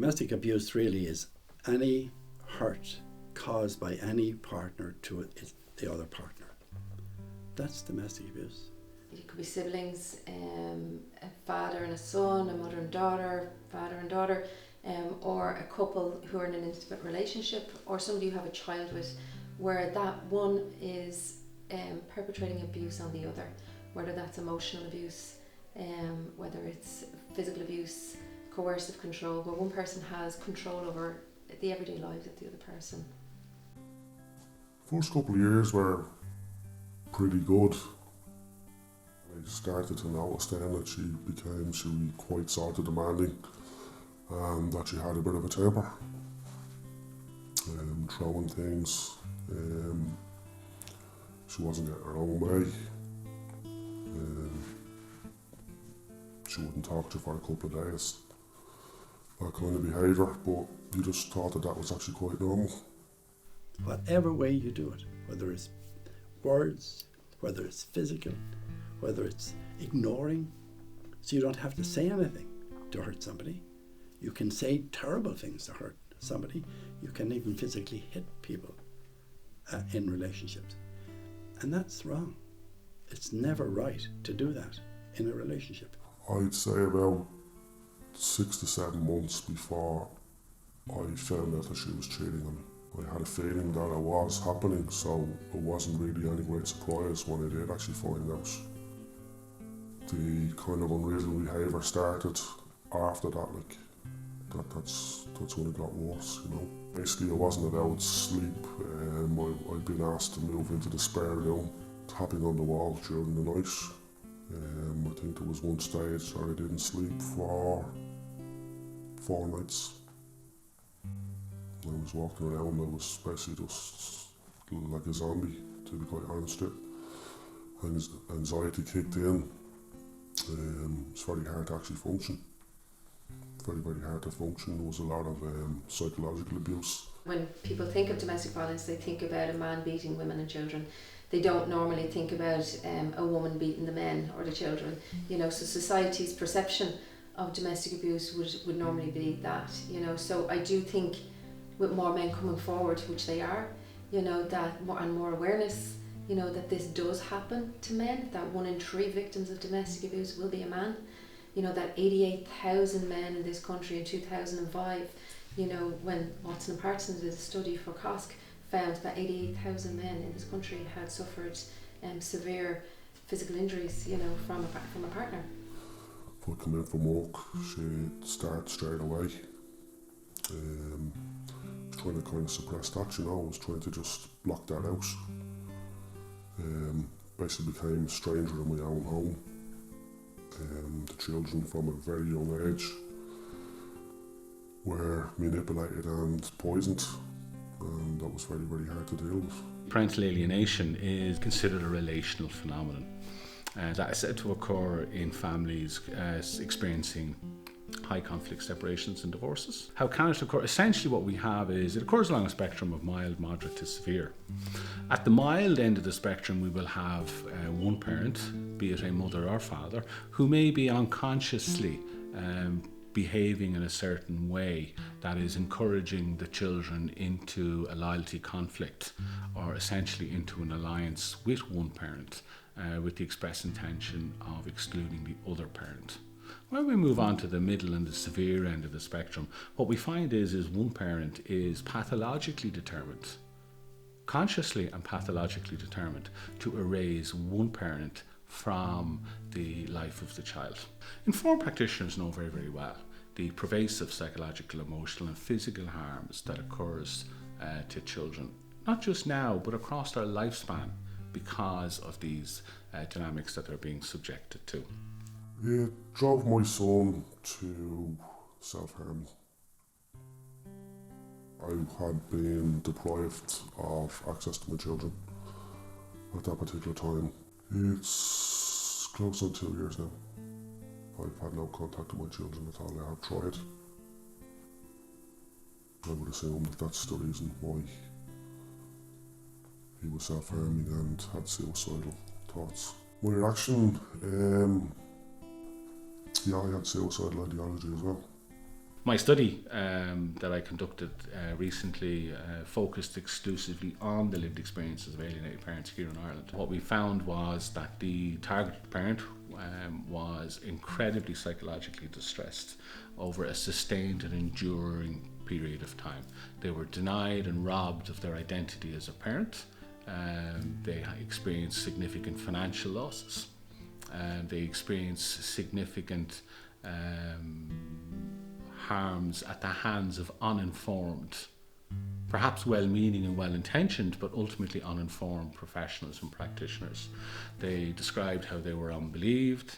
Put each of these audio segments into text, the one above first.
Domestic abuse really is any hurt caused by any partner to the other partner. That's domestic abuse. It could be siblings, a father and a son, a mother and daughter, father and daughter, or a couple who are in an intimate relationship, or somebody you have a child with, where that one is perpetrating abuse on the other, whether that's emotional abuse, whether it's physical abuse, coercive control, where one person has control over the everyday lives of the other person. First couple of years were pretty good. I started to notice then that she became quite sort of demanding, and that she had a bit of a temper, throwing things. She wasn't getting her own way. She wouldn't talk to you for a couple of days. That kind of behaviour, but you just thought that was actually quite normal. Whatever way you do it, whether it's words, whether it's physical, whether it's ignoring, so you don't have to say anything to hurt somebody. You can say terrible things to hurt somebody. You can even physically hit people in relationships. And that's wrong. It's never right to do that in a relationship. I'd say about 6 to 7 months before I found out that she was cheating on me. I had a feeling that it was happening, so it wasn't really any great surprise when I did actually find out. The kind of unreasonable behaviour started after that, that's when it got worse, you know. Basically it wasn't about sleep. I'd been asked to move into the spare room, tapping on the wall during the night. I think there was one stage where I didn't sleep for 4 nights. I was walking around, I was basically just like a zombie, to be quite honest with you. Anxiety kicked in. It's very hard to actually function. Very, very hard to function. There was a lot of psychological abuse. When people think of domestic violence, they think about a man beating women and children. They don't normally think about a woman beating the men or the children. You know, so society's perception of domestic abuse would normally be that. You know, so I do think with more men coming forward, which they are, you know, that more awareness, you know, that this does happen to men, that 1 in 3 victims of domestic abuse will be a man. You know, that 88,000 men in this country in 2005, you know, when Watson and Parsons did a study for COSC, found that 88,000 men in this country had suffered severe physical injuries, you know, from a partner. If I come in from work, she'd start straight away. Trying to kind of suppress that, you know, I was trying to just block that out. Basically became a stranger in my own home. The children from a very young age were manipulated and poisoned, and that was very, very hard to deal with. Parental alienation is considered a relational phenomenon. That is said to occur in families experiencing high conflict separations and divorces. How can it occur? Essentially what we have is it occurs along a spectrum of mild, moderate to severe. At the mild end of the spectrum we will have one parent, be it a mother or father, who may be unconsciously behaving in a certain way that is encouraging the children into a loyalty conflict or essentially into an alliance with one parent with the express intention of excluding the other parent. When we move on to the middle and the severe end of the spectrum, what we find is one parent is pathologically determined, consciously and pathologically determined to erase one parent from the life of the child. Informed practitioners know very, very well the pervasive psychological, emotional and physical harms that occurs to children, not just now, but across their lifespan because of these dynamics that they're being subjected to. It drove my son to self-harm. I had been deprived of access to my children at that particular time. It's close on 2 years now. I've had no contact with my children at all. I have tried. I would assume that that's the reason why he was self-harming and had suicidal thoughts. My reaction, I had suicidal ideology as well. My study that I conducted recently focused exclusively on the lived experiences of alienated parents here in Ireland. What we found was that the target parent was incredibly psychologically distressed over a sustained and enduring period of time. They were denied and robbed of their identity as a parent. They experienced significant financial losses. They experienced significant harms at the hands of uninformed, perhaps well-meaning and well-intentioned, but ultimately uninformed professionals and practitioners. They described how they were unbelieved,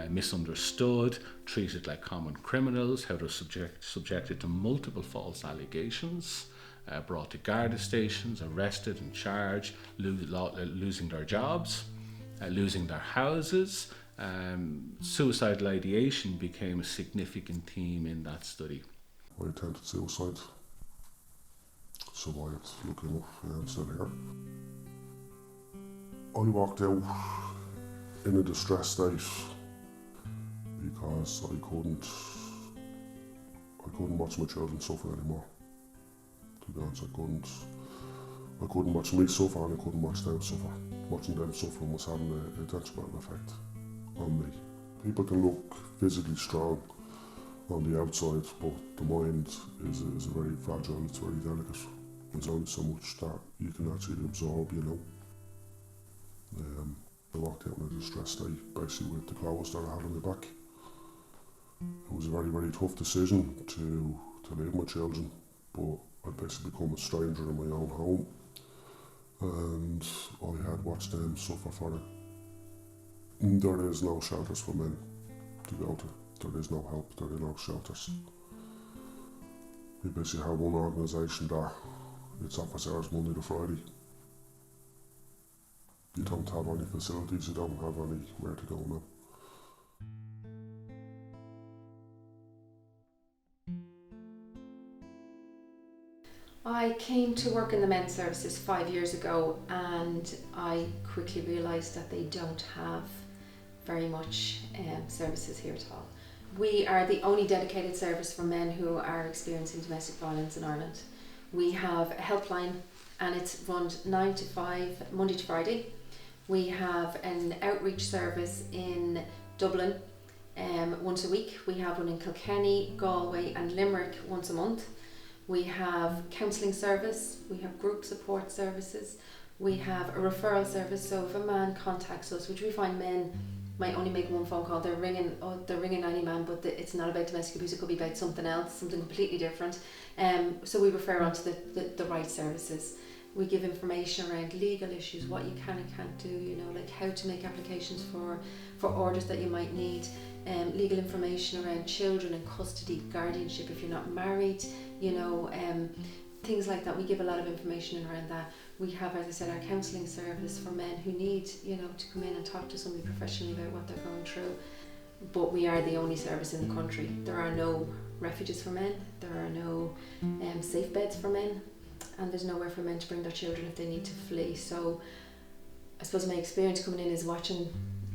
misunderstood, treated like common criminals, how they were subjected to multiple false allegations, brought to Garda stations, arrested and charged, losing their jobs, losing their houses. Suicidal ideation became a significant theme in that study. I attempted suicide, survived, lucky enough, I'm still here. I walked out in a distressed state because I couldn't watch my children suffer anymore. To be honest, I couldn't watch me suffer and I couldn't watch them suffer. Watching them suffering was having a detrimental effect on me. People can look physically strong on the outside, but the mind is very fragile, it's very delicate. There's only so much that you can actually absorb, you know. I walked out in a distressed state, basically with the clothes that I had on my back. It was a very, very tough decision to leave my children, but I'd basically become a stranger in my own home, and I had watched them suffer for it. There is no shelters for men to go to. There is no help, there are no shelters. We basically have one organisation that its office hours Monday to Friday. You don't have any facilities, you don't have anywhere to go now. I came to work in the men's services 5 years ago, and I quickly realised that they don't have very much services here at all. We are the only dedicated service for men who are experiencing domestic violence in Ireland. We have a helpline, and it's run 9 to 5, Monday to Friday. We have an outreach service in Dublin once a week. We have one in Kilkenny, Galway and Limerick once a month. We have counselling service, we have group support services, we have a referral service. So if a man contacts us, which we find men might only make one phone call, they're ringing Anyman, but it's not about domestic abuse, it could be about something else, something completely different. So we refer on to the right services. We give information around legal issues, what you can and can't do, you know, like how to make applications for orders that you might need, legal information around children and custody, guardianship if you're not married, you know, things like that. We give a lot of information around that. We have, as I said, our counselling service for men who need, you know, to come in and talk to somebody professionally about what they're going through. But we are the only service in the country. There are no refuges for men, there are no safe beds for men, and there's nowhere for men to bring their children if they need to flee. So I suppose my experience coming in is watching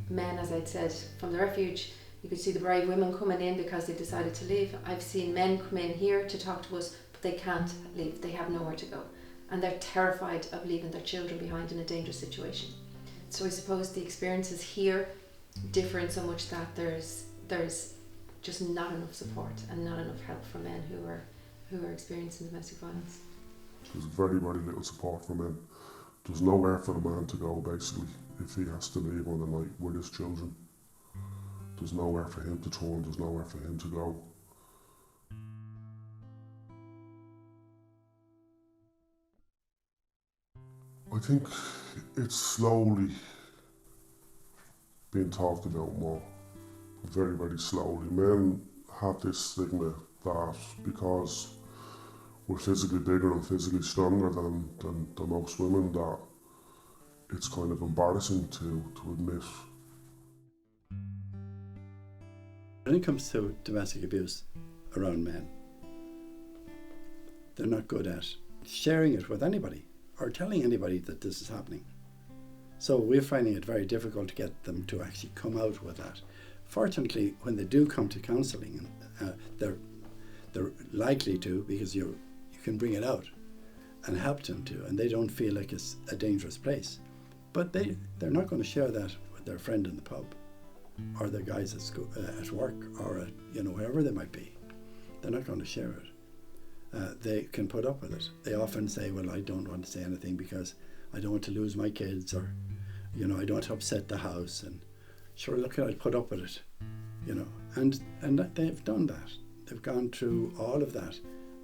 men, as I'd said, from the refuge. You could see the brave women coming in because they've decided to leave. I've seen men come in here to talk to us, but they can't leave, they have nowhere to go. And they're terrified of leaving their children behind in a dangerous situation. So I suppose the experiences here differ in so much that there's just not enough support and not enough help for men who are experiencing domestic violence. There's very, very little support for men. There's nowhere for the man to go, basically, if he has to leave on the night with his children. There's nowhere for him to turn, there's nowhere for him to go. I think it's slowly being talked about more, very, very slowly. Men have this stigma that because we're physically bigger and physically stronger than most women, that it's kind of embarrassing to admit. When it comes to domestic abuse around men, they're not good at sharing it with anybody or telling anybody that this is happening. So we're finding it very difficult to get them to actually come out with that. Fortunately, when they do come to counselling, they're likely to, because you can bring it out and help them to, and they don't feel like it's a dangerous place. But they're not going to share that with their friend in the pub, or their guys at school, at work, or at, wherever they might be. They're not going to share it. They can put up with it. They often say, well, I don't want to say anything because I don't want to lose my kids, or I don't want to upset the house, and sure, look, I'll put up with it, and they've done that. They've gone through all of that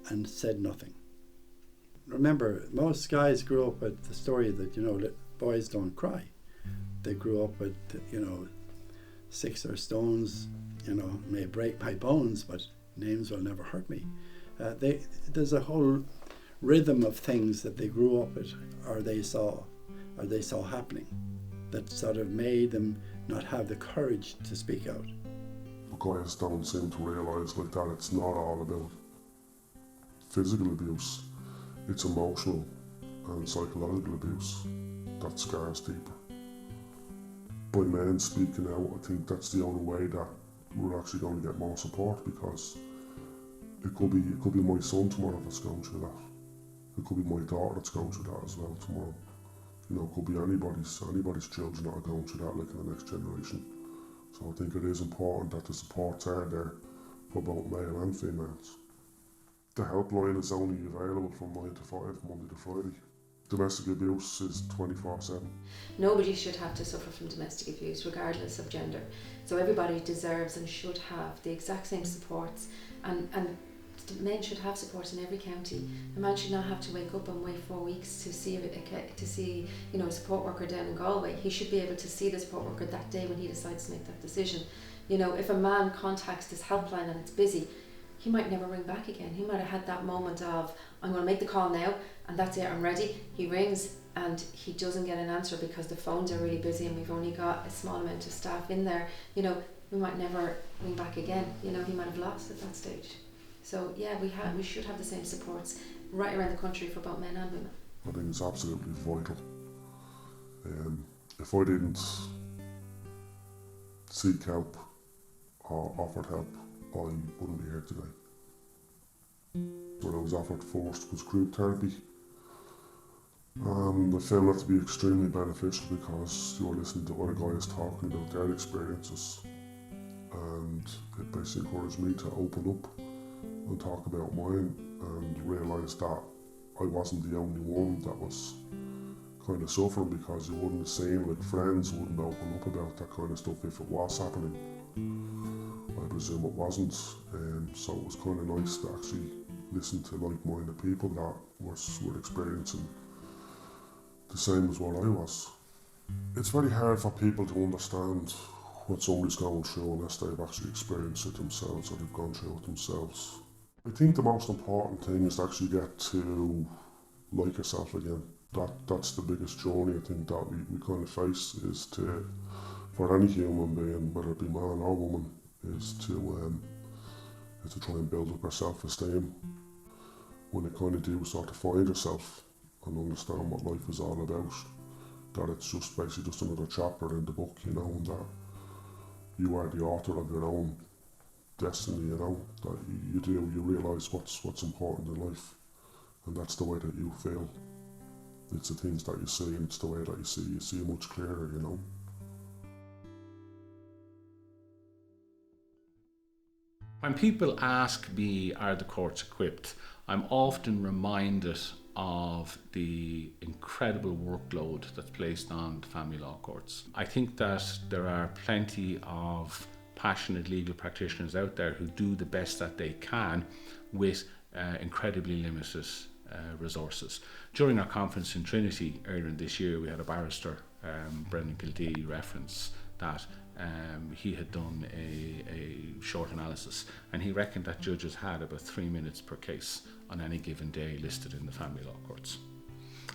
and said nothing. Remember, most guys grew up with the story that, boys don't cry. They grew up with, sticks or stones, may break my bones, but names will never hurt me. There's a whole rhythm of things that they grew up with, or they saw happening, that sort of made them not have the courage to speak out. Guys don't seem to realise like that it's not all about physical abuse, it's emotional and psychological abuse that scars deeper. By men speaking out, I think that's the only way that we're actually going to get more support, because it could be my son tomorrow that's going through that. It could be my daughter that's going through that as well tomorrow. It could be anybody's children that are going through that, like in the next generation. So I think it is important that the supports are there for both male and females. The helpline is only available from 9 to 5, Monday to Friday. Domestic abuse is 24/7. Nobody should have to suffer from domestic abuse, regardless of gender. So everybody deserves and should have the exact same supports, and men should have support in every county. A man should not have to wake up and wait 4 weeks to see a support worker down in Galway. He should be able to see the support worker that day when he decides to make that decision. If a man contacts this helpline and it's busy, he might never ring back again. He might have had that moment of, I'm going to make the call now and that's it, I'm ready. He rings and he doesn't get an answer because the phones are really busy and we've only got a small amount of staff in there. We might never ring back again. He might have lost at that stage. So yeah, we should have the same supports right around the country for both men and women. I think it's absolutely vital. If I didn't seek help or offered help, I wouldn't be here today. What I was offered first was group therapy, and I found that to be extremely beneficial because you were listening to other guys talking about their experiences, and it basically encouraged me to open up and talk about mine and realise that I wasn't the only one that was kind of suffering, because you wouldn't have seen, like, friends wouldn't open up about that kind of stuff if it was happening. I presume it wasn't, so it was kind of nice to actually listen to like-minded people that were experiencing the same as what I was. It's very hard for people to understand what somebody's going through unless they've actually experienced it themselves or they've gone through it themselves. I think the most important thing is to actually get to like yourself again. That's the biggest journey I think that we kind of face, is for any human being, whether it be man or woman, is to try and build up our self-esteem. When you kind of do sort of find yourself and understand what life is all about, that it's just basically just another chapter in the book, and that you are the author of your own destiny, that you realise what's important in life, and that's the way that you feel. It's the things that you see, and it's the way that you see much clearer, When people ask me, are the courts equipped, I'm often reminded of the incredible workload that's placed on the family law courts. I think that there are plenty of passionate legal practitioners out there who do the best that they can with incredibly limited resources. During our conference in Trinity earlier this year, we had a barrister, Brendan Kildee, reference that he had done a short analysis, and he reckoned that judges had about 3 minutes per case on any given day listed in the family law courts.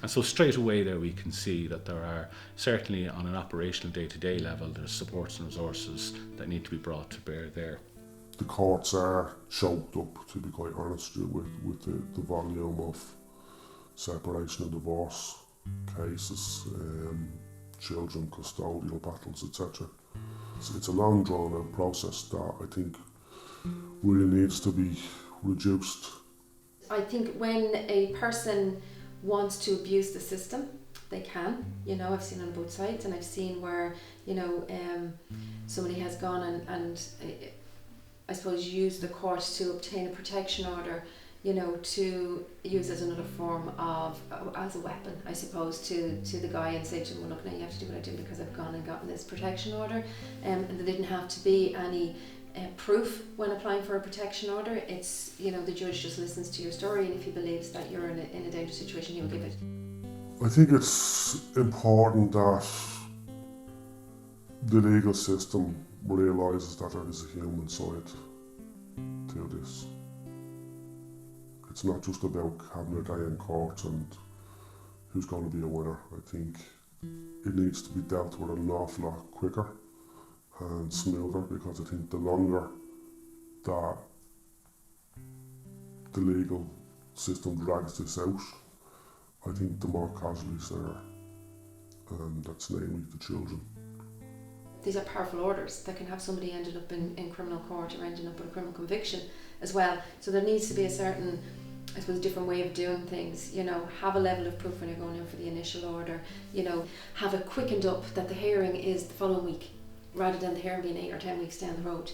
And so straight away there we can see that there are, certainly on an operational day-to-day level, there's supports and resources that need to be brought to bear there. The courts are choked up, to be quite honest with the volume of separation and divorce cases, children, custodial battles, etc. It's a long drawn out process that I think really needs to be reduced. I think when a person wants to abuse the system, they can. I've seen on both sides, and I've seen where, somebody has gone and I suppose used the court to obtain a protection order, to use as another form of, as a weapon, I suppose, to the guy, and say to him, well, look, now you have to do what I do because I've gone and gotten this protection order. And there didn't have to be any proof when applying for a protection order. It's, the judge just listens to your story, and if he believes that you're in a dangerous situation, he'll give it. I think it's important that the legal system realises that there is a human side to this. It's not just about having a day in court and who's going to be a winner. I think it needs to be dealt with an awful lot quicker and smoother, because I think the longer that the legal system drags this out, I think the more casualties there are, and that's namely the children. These are powerful orders that can have somebody ended up in criminal court or ending up with a criminal conviction as well. So there needs to be a certain, I suppose, different way of doing things. Have a level of proof when you're going in for the initial order. Have it quickened up that the hearing is the following week, rather than the hearing being 8 or 10 weeks down the road.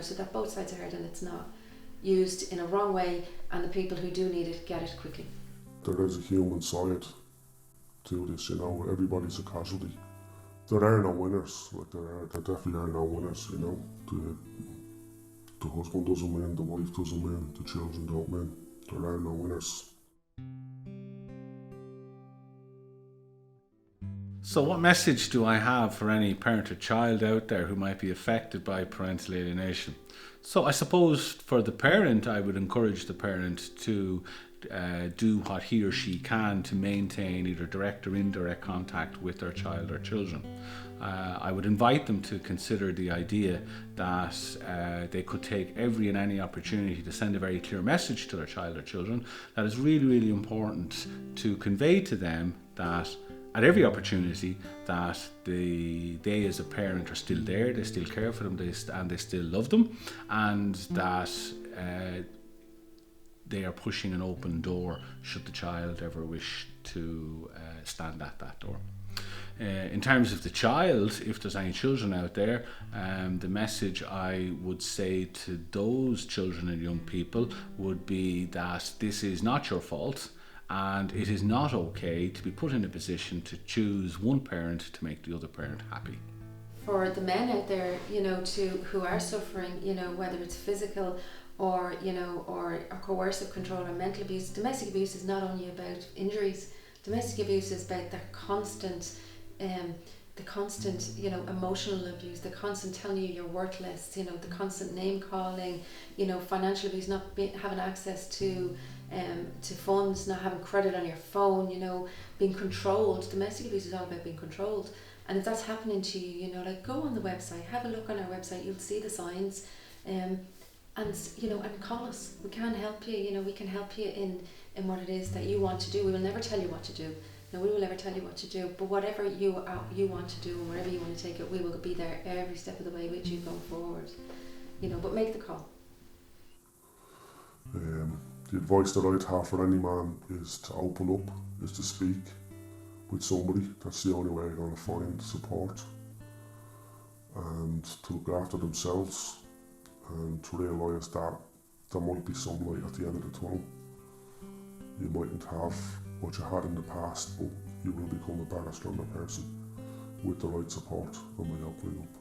So that both sides are heard and it's not used in a wrong way, and the people who do need it get it quickly. There is a human side to this, everybody's a casualty. There are no winners, there definitely are no winners, The husband doesn't win, the wife doesn't win, the children don't win. There are no winners. So what message do I have for any parent or child out there who might be affected by parental alienation? So I suppose for the parent, I would encourage the parent to do what he or she can to maintain either direct or indirect contact with their child or children. I would invite them to consider the idea that they could take every and any opportunity to send a very clear message to their child or children that is really, really important to convey to them that at every opportunity that they as a parent are still there, they still care for them, and they still love them, and that they are pushing an open door should the child ever wish to stand at that door. In terms of the child, if there's any children out there, the message I would say to those children and young people would be that this is not your fault, and it is not okay to be put in a position to choose one parent to make the other parent happy. For the men out there, who are suffering, whether it's physical or coercive control or mental abuse, domestic abuse is not only about injuries. Domestic abuse is about the constant, emotional abuse, the constant telling you you're worthless, the constant name calling, financial abuse, not having access to funds, not having credit on your phone, being controlled. Domestic abuse is all about being controlled. And if that's happening to you, go on the website, have a look on our website, you'll see the signs, and call us. We can help you, we can help you in what it is that you want to do. We will never tell you what to do. No, we will never tell you what to do, but whatever you want to do and wherever you want to take it, we will be there every step of the way with you going forward. But make the call. The advice that I'd have for any man is to open up, is to speak with somebody. That's the only way they're going to find support, and to look after themselves, and to realise that there might be some light at the end of the tunnel. You mightn't have what you had in the past, but you will become a better, stronger person with the right support and by opening up.